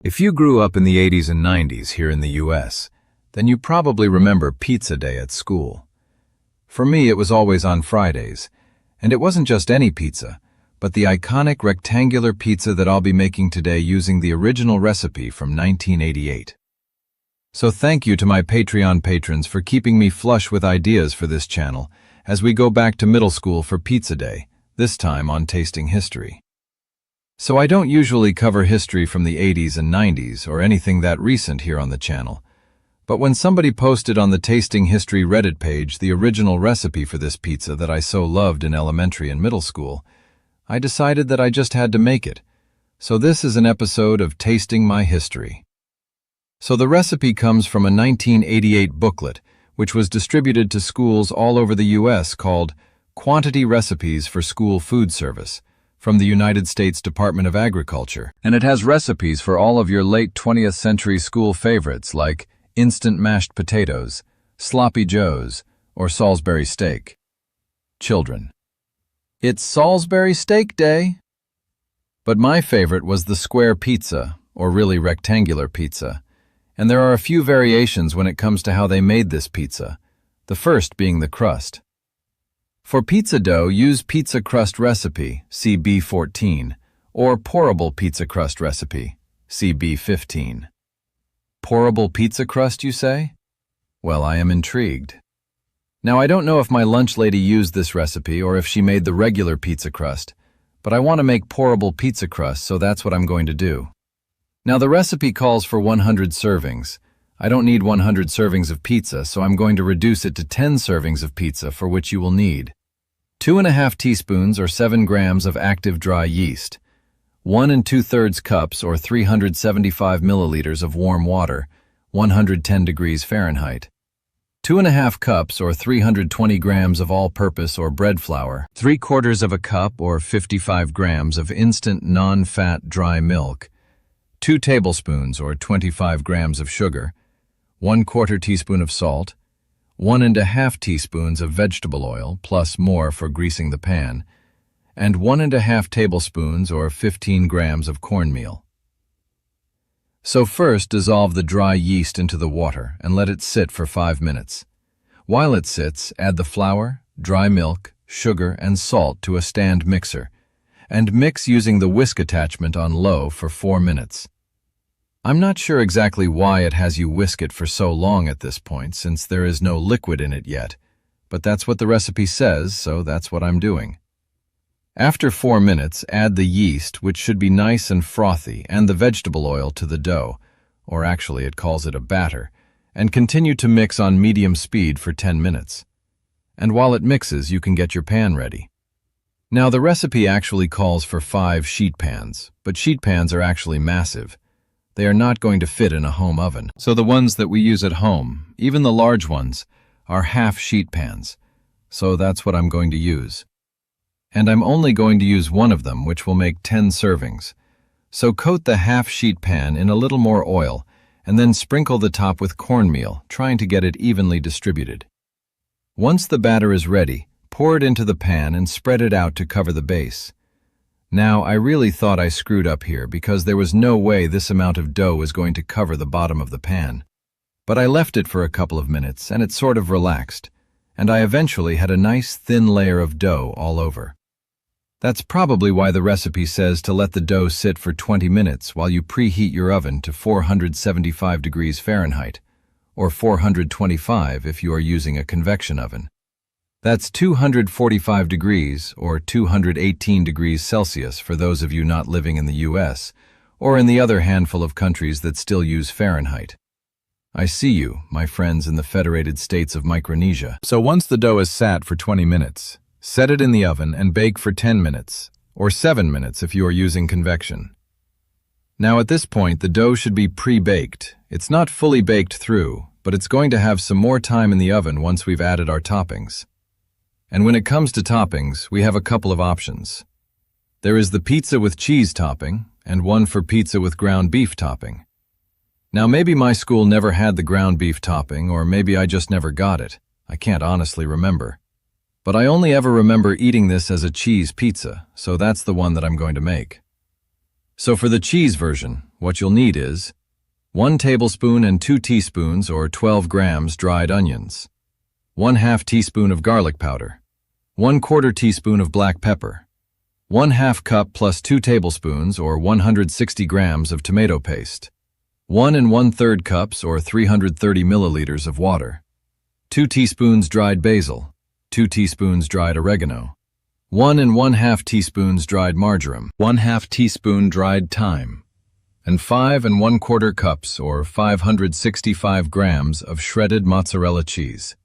If you grew up in the 80s and 90s here in the US, then you probably remember Pizza Day at school. For me, it was always on Fridays, and it wasn't just any pizza, but the iconic rectangular pizza that I'll be making today using the original recipe from 1988. So thank you to my Patreon patrons for keeping me flush with ideas for this channel as we go back to middle school for Pizza Day, this time on Tasting History. So I don't usually cover history from the 80s and 90s or anything that recent here on the channel, but when somebody posted on the Tasting History Reddit page the original recipe for this pizza that I so loved in elementary and middle school, I decided that I just had to make it. So this is an episode of Tasting My History. So the recipe comes from a 1988 booklet, which was distributed to schools all over the US called Quantity Recipes for School Food Service, from the United States Department of Agriculture, and it has recipes for all of your late 20th century school favorites like instant mashed potatoes, sloppy joes, or Salisbury steak. Children, it's Salisbury steak day! But my favorite was the square pizza, or really rectangular pizza, and there are a few variations when it comes to how they made this pizza, the first being the crust. For pizza dough, use pizza crust recipe, CB14, or pourable pizza crust recipe, CB15. Pourable pizza crust, you say? Well, I am intrigued. Now, I don't know if my lunch lady used this recipe or if she made the regular pizza crust, but I want to make pourable pizza crust, so that's what I'm going to do. Now, the recipe calls for 100 servings. I don't need 100 servings of pizza, so I'm going to reduce it to 10 servings of pizza, for which you will need 2½ teaspoons or 7 grams of active dry yeast, 1 2/3 cups or 375 milliliters of warm water, 110 degrees Fahrenheit, 2½ cups or 320 grams of all-purpose or bread flour, 3/4 of a cup or 55 grams of instant non-fat dry milk, 2 tablespoons or 25 grams of sugar, 1/4 teaspoon of salt, 1½ teaspoons of vegetable oil, plus more for greasing the pan, and 1½ tablespoons or 15 grams of cornmeal. So first, dissolve the dry yeast into the water and let it sit for 5 minutes. While it sits, add the flour, dry milk, sugar, and salt to a stand mixer, and mix using the whisk attachment on low for 4 minutes. I'm not sure exactly why it has you whisk it for so long at this point, since there is no liquid in it yet, but that's what the recipe says, so that's what I'm doing. After 4 minutes, add the yeast, which should be nice and frothy, and the vegetable oil to the dough, or actually it calls it a batter, and continue to mix on medium speed for 10 minutes. And while it mixes, you can get your pan ready. Now, the recipe actually calls for 5 sheet pans, but sheet pans are actually massive. They are not going to fit in a home oven. So the ones that we use at home, even the large ones, are half sheet pans. So that's what I'm going to use. And I'm only going to use one of them, which will make 10 servings. So coat the half sheet pan in a little more oil, and then sprinkle the top with cornmeal, trying to get it evenly distributed. Once the batter is ready, pour it into the pan and spread it out to cover the base. Now, I really thought I screwed up here because there was no way this amount of dough was going to cover the bottom of the pan. But I left it for a couple of minutes and it sort of relaxed, and I eventually had a nice thin layer of dough all over. That's probably why the recipe says to let the dough sit for 20 minutes while you preheat your oven to 475 degrees Fahrenheit, or 425 if you are using a convection oven. That's 245 degrees or 218 degrees Celsius for those of you not living in the US, or in the other handful of countries that still use Fahrenheit. I see you, my friends in the Federated States of Micronesia. So once the dough is sat for 20 minutes, set it in the oven and bake for 10 minutes, or 7 minutes if you are using convection. Now at this point, the dough should be pre-baked. It's not fully baked through, but it's going to have some more time in the oven once we've added our toppings. And when it comes to toppings, we have a couple of options. There is the pizza with cheese topping, and one for pizza with ground beef topping. Now maybe my school never had the ground beef topping, or maybe I just never got it. I can't honestly remember. But I only ever remember eating this as a cheese pizza, so that's the one that I'm going to make. So for the cheese version, what you'll need is 1 tablespoon and 2 teaspoons or 12 grams dried onions, 1/2 teaspoon of garlic powder, 1/4 teaspoon of black pepper, 1/2 cup plus 2 tablespoons or 160 grams of tomato paste, 1 1/3 cups or 330 milliliters of water, 2 teaspoons dried basil, 2 teaspoons dried oregano, 1 1/2 teaspoons dried marjoram, 1/2 teaspoon dried thyme, and 5 1/4 cups or 565 grams of shredded mozzarella cheese.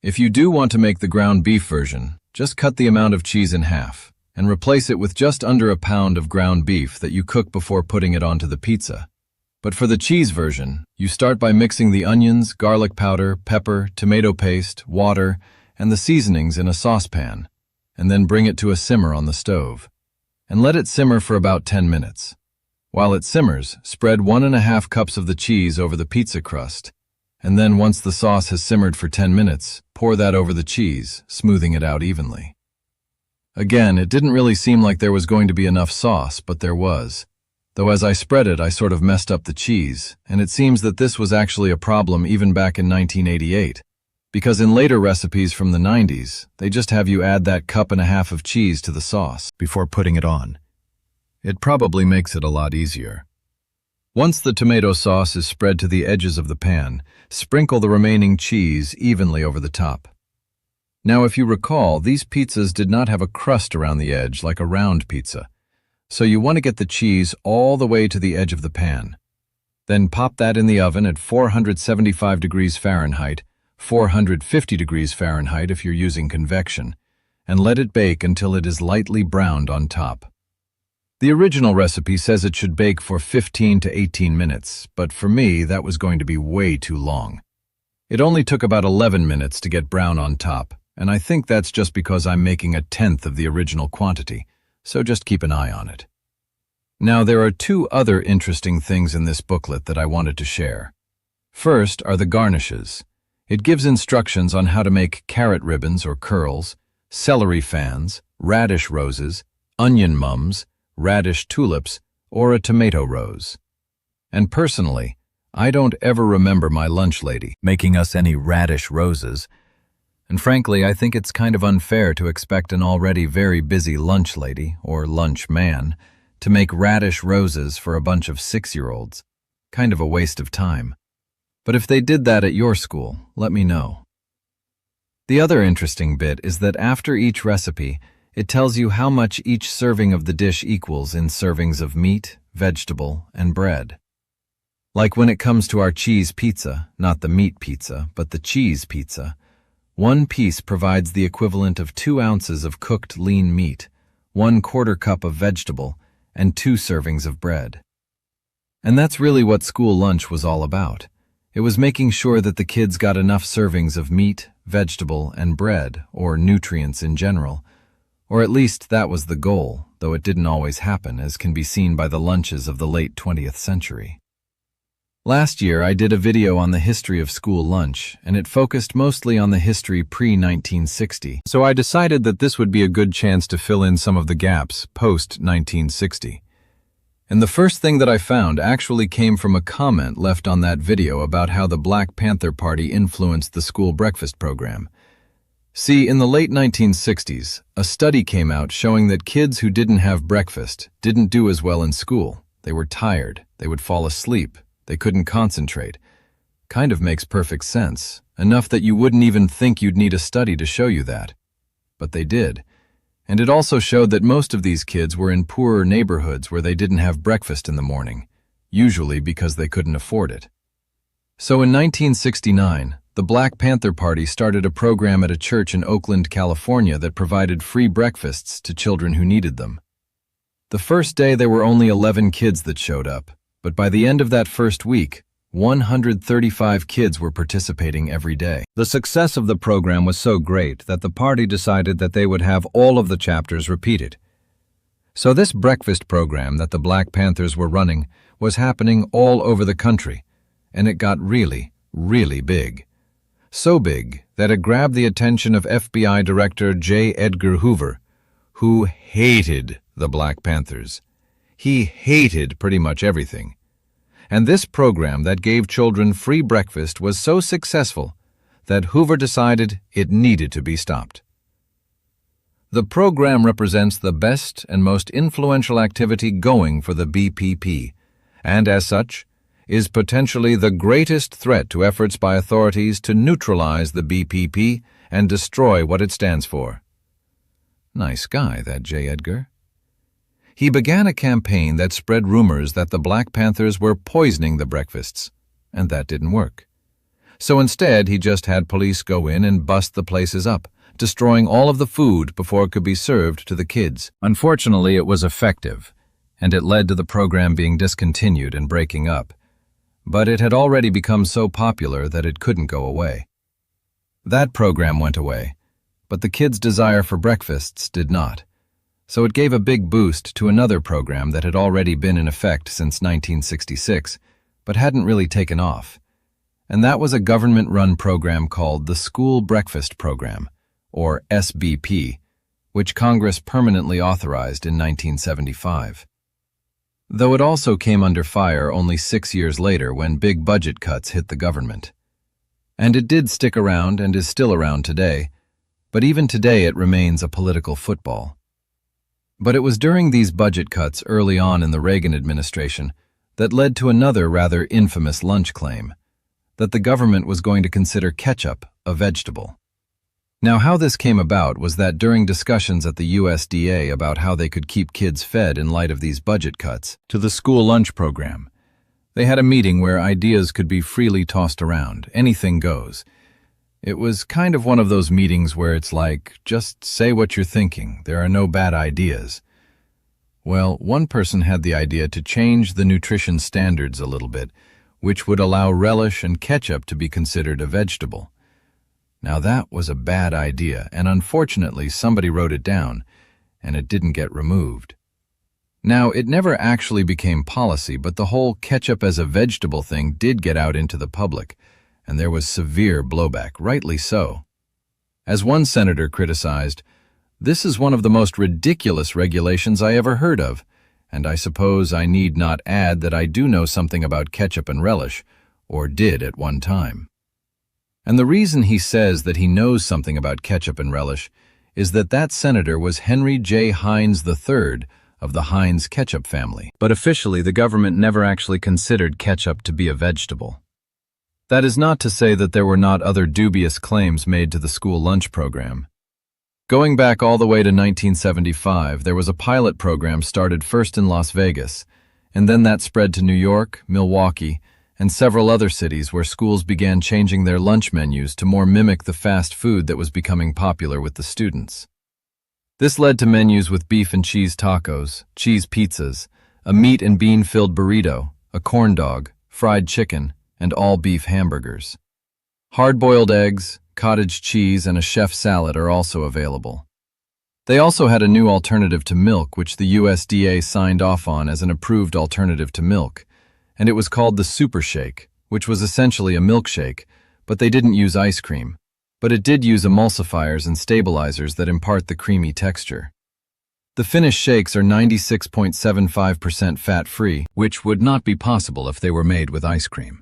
If you do want to make the ground beef version, just cut the amount of cheese in half and replace it with just under a pound of ground beef that you cook before putting it onto the pizza. But for the cheese version, you start by mixing the onions, garlic powder, pepper, tomato paste, water, and the seasonings in a saucepan, and then bring it to a simmer on the stove. And let it simmer for about 10 minutes. While it simmers, spread 1 1/2 cups of the cheese over the pizza crust, and then once the sauce has simmered for 10 minutes, pour that over the cheese, smoothing it out evenly. Again, it didn't really seem like there was going to be enough sauce, but there was. Though as I spread it, I sort of messed up the cheese, and it seems that this was actually a problem even back in 1988, because in later recipes from the 90s, they just have you add that 1.5 cups of cheese to the sauce before putting it on. It probably makes it a lot easier. Once the tomato sauce is spread to the edges of the pan, sprinkle the remaining cheese evenly over the top. Now, if you recall, these pizzas did not have a crust around the edge like a round pizza, so you want to get the cheese all the way to the edge of the pan. Then pop that in the oven at 475 degrees Fahrenheit, 450 degrees Fahrenheit if you're using convection, and let it bake until it is lightly browned on top. The original recipe says it should bake for 15 to 18 minutes, but for me, that was going to be way too long. It only took about 11 minutes to get brown on top, and I think that's just because I'm making 1/10 of the original quantity, so just keep an eye on it. Now, there are 2 other interesting things in this booklet that I wanted to share. First are the garnishes. It gives instructions on how to make carrot ribbons or curls, celery fans, radish roses, onion mums, radish tulips, or a tomato rose. And personally, I don't ever remember my lunch lady making us any radish roses, and frankly, I think it's kind of unfair to expect an already very busy lunch lady, or lunch man, to make radish roses for a bunch of 6-year-olds. Kind of a waste of time. But if they did that at your school, let me know. The other interesting bit is that after each recipe, it tells you how much each serving of the dish equals in servings of meat, vegetable, and bread. Like when it comes to our cheese pizza, not the meat pizza, but the cheese pizza, 1 piece provides the equivalent of 2 ounces of cooked lean meat, 1/4 cup of vegetable, and 2 servings of bread. And that's really what school lunch was all about. It was making sure that the kids got enough servings of meat, vegetable, and bread, or nutrients in general. Or at least that was the goal, though it didn't always happen, as can be seen by the lunches of the late 20th century. Last year, I did a video on the history of school lunch, and it focused mostly on the history pre-1960, so I decided that this would be a good chance to fill in some of the gaps post-1960. And the first thing that I found actually came from a comment left on that video about how the Black Panther Party influenced the school breakfast program. See, in the late 1960s, a study came out showing that kids who didn't have breakfast didn't do as well in school. They were tired, they would fall asleep, they couldn't concentrate. Kind of makes perfect sense, enough that you wouldn't even think you'd need a study to show you that. But they did. And it also showed that most of these kids were in poorer neighborhoods where they didn't have breakfast in the morning, usually because they couldn't afford it. So in 1969, the Black Panther Party started a program at a church in Oakland, California that provided free breakfasts to children who needed them. The first day there were only 11 kids that showed up, but by the end of that first week, 135 kids were participating every day. The success of the program was so great that the party decided that they would have all of the chapters repeated. So this breakfast program that the Black Panthers were running was happening all over the country, and it got really, really big. So big that it grabbed the attention of FBI Director J. Edgar Hoover, who hated the Black Panthers. He hated pretty much everything. And this program that gave children free breakfast was so successful that Hoover decided it needed to be stopped. The program represents the best and most influential activity going for the BPP, and as such, is potentially the greatest threat to efforts by authorities to neutralize the BPP and destroy what it stands for. Nice guy, that J. Edgar. He began a campaign that spread rumors that the Black Panthers were poisoning the breakfasts, and that didn't work. So instead, he just had police go in and bust the places up, destroying all of the food before it could be served to the kids. Unfortunately, it was effective, and it led to the program being discontinued and breaking up. But it had already become so popular that it couldn't go away. That program went away, but the kids' desire for breakfasts did not. So it gave a big boost to another program that had already been in effect since 1966, but hadn't really taken off. And that was a government-run program called the School Breakfast Program, or SBP, which Congress permanently authorized in 1975. Though it also came under fire only 6 years later when big budget cuts hit the government. And it did stick around and is still around today, but even today it remains a political football. But it was during these budget cuts early on in the Reagan administration that led to another rather infamous lunch claim, that the government was going to consider ketchup a vegetable. Now, how this came about was that during discussions at the USDA about how they could keep kids fed in light of these budget cuts to the school lunch program, they had a meeting where ideas could be freely tossed around. Anything goes. It was kind of one of those meetings where it's like, just say what you're thinking. There are no bad ideas. Well, one person had the idea to change the nutrition standards a little bit, which would allow relish and ketchup to be considered a vegetable. Now that was a bad idea, and unfortunately somebody wrote it down, and it didn't get removed. Now, it never actually became policy, but the whole ketchup as a vegetable thing did get out into the public, and there was severe blowback, rightly so. As one senator criticized, "This is one of the most ridiculous regulations I ever heard of, and I suppose I need not add that I do know something about ketchup and relish, or did at one time." And the reason he says that he knows something about ketchup and relish is that that senator was Henry J. Heinz III of the Heinz ketchup family. But officially, the government never actually considered ketchup to be a vegetable. That is not to say that there were not other dubious claims made to the school lunch program. Going back all the way to 1975, there was a pilot program started first in Las Vegas, and then that spread to New York, Milwaukee, and several other cities where schools began changing their lunch menus to more mimic the fast food that was becoming popular with the students. This led to menus with beef and cheese tacos, cheese pizzas, a meat and bean-filled burrito, a corn dog, fried chicken, and all-beef hamburgers. Hard-boiled eggs, cottage cheese, and a chef salad are also available. They also had a new alternative to milk, which the USDA signed off on as an approved alternative to milk, and it was called the Super Shake, which was essentially a milkshake, but they didn't use ice cream. But it did use emulsifiers and stabilizers that impart the creamy texture. The finished shakes are 96.75% fat-free, which would not be possible if they were made with ice cream.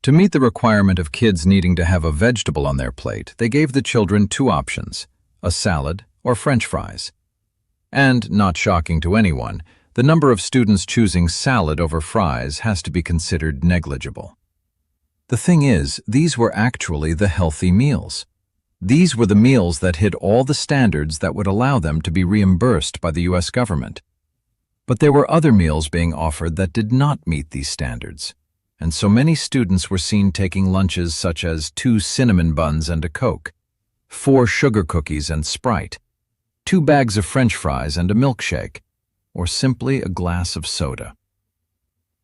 To meet the requirement of kids needing to have a vegetable on their plate, they gave the children two options, a salad or French fries. And, not shocking to anyone, the number of students choosing salad over fries has to be considered negligible. The thing is, these were actually the healthy meals. These were the meals that hit all the standards that would allow them to be reimbursed by the U.S. government. But there were other meals being offered that did not meet these standards, and so many students were seen taking lunches such as 2 cinnamon buns and a Coke, 4 sugar cookies and Sprite, 2 bags of French fries and a milkshake, or simply a glass of soda.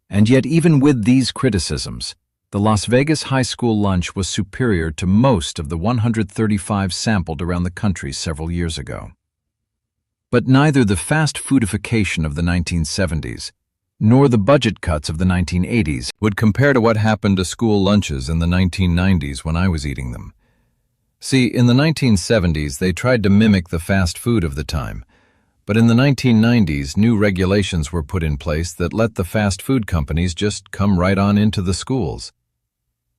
And yet, even with these criticisms, the Las Vegas high school lunch was superior to most of the 135 sampled around the country several years ago. But neither the fast foodification of the 1970s nor the budget cuts of the 1980s would compare to what happened to school lunches in the 1990s when I was eating them. See, in the 1970s, they tried to mimic the fast food of the time, But in the 1990s, new regulations were put in place that let the fast food companies just come right on into the schools.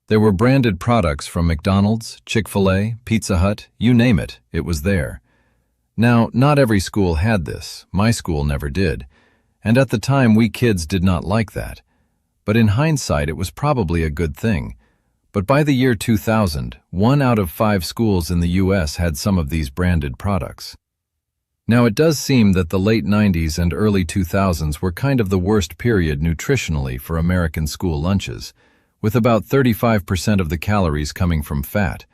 There were branded products from McDonald's, Chick-fil-A, Pizza Hut, you name it, it was there. Now, not every school had this. My school never did. And at the time, we kids did not like that. But in hindsight, it was probably a good thing. But by the year 2000, 1 out of 5 schools in the U.S. had some of these branded products. Now, it does seem that the late 90s and early 2000s were kind of the worst period nutritionally for American school lunches, with about 35% of the calories coming from fat.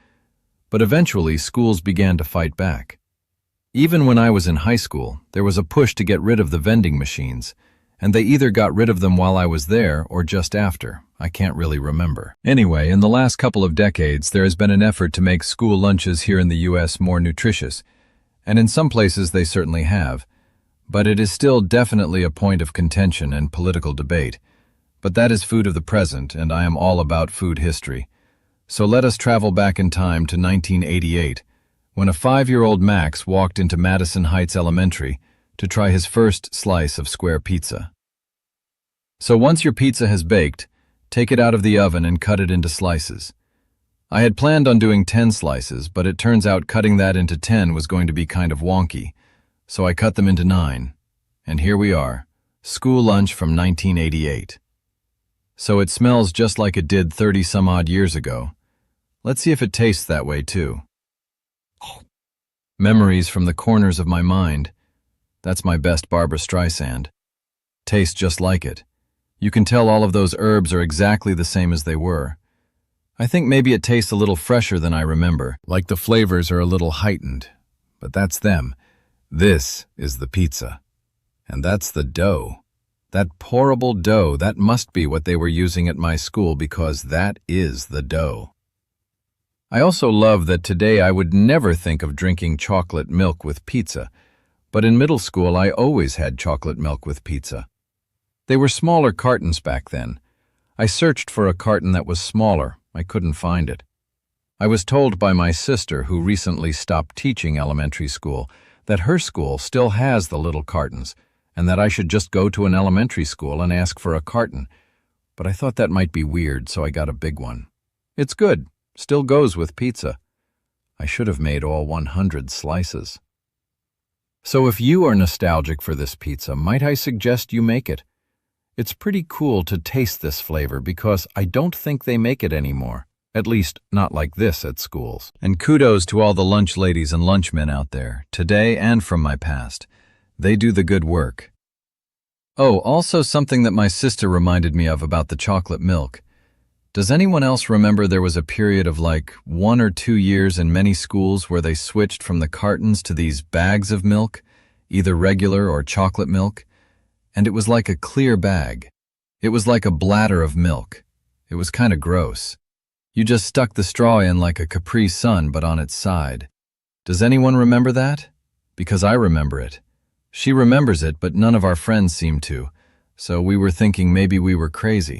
But eventually, schools began to fight back. Even when I was in high school, there was a push to get rid of the vending machines, and they either got rid of them while I was there or just after. I can't really remember. Anyway, in the last couple of decades, there has been an effort to make school lunches here in the U.S. more nutritious, and in some places they certainly have. But it is still definitely a point of contention and political debate. But that is food of the present, and I am all about food history. So let us travel back in time to 1988, when a 5-year-old Max walked into Madison Heights Elementary to try his first slice of square pizza. So once your pizza has baked, take it out of the oven and cut it into slices. I had planned on doing 10 slices, but it turns out cutting that into 10 was going to be kind of wonky, so I cut them into 9. And here we are, school lunch from 1988. So it smells just like it did 30-some-odd years ago. Let's see if it tastes that way too. Memories from the corners of my mind. That's my best Barbra Streisand. Tastes just like it. You can tell all of those herbs are exactly the same as they were. I think maybe it tastes a little fresher than I remember, like the flavors are a little heightened. But that's them. This is the pizza. And that's the dough. That pourable dough, that must be what they were using at my school because that is the dough. I also love that today I would never think of drinking chocolate milk with pizza, but in middle school I always had chocolate milk with pizza. They were smaller cartons back then. I searched for a carton that was smaller. I couldn't find it. I was told by my sister, who recently stopped teaching elementary school, that her school still has the little cartons, and that I should just go to an elementary school and ask for a carton. But I thought that might be weird, so I got a big one. It's good. Still goes with pizza. I should have made all 100 slices. So if you are nostalgic for this pizza, might I suggest you make it? It's pretty cool to taste this flavor because I don't think they make it anymore. At least, not like this at schools. And kudos to all the lunch ladies and lunchmen out there, today and from my past. They do the good work. Oh, also something that my sister reminded me of about the chocolate milk. Does anyone else remember there was a period of like 1 or 2 years in many schools where they switched from the cartons to these bags of milk, either regular or chocolate milk? And it was like a clear bag. It was like a bladder of milk. It was kind of gross. You just stuck the straw in like a Capri Sun, but on its side. Does anyone remember that? Because I remember it. She remembers it, but none of our friends seem to. So we were thinking maybe we were crazy.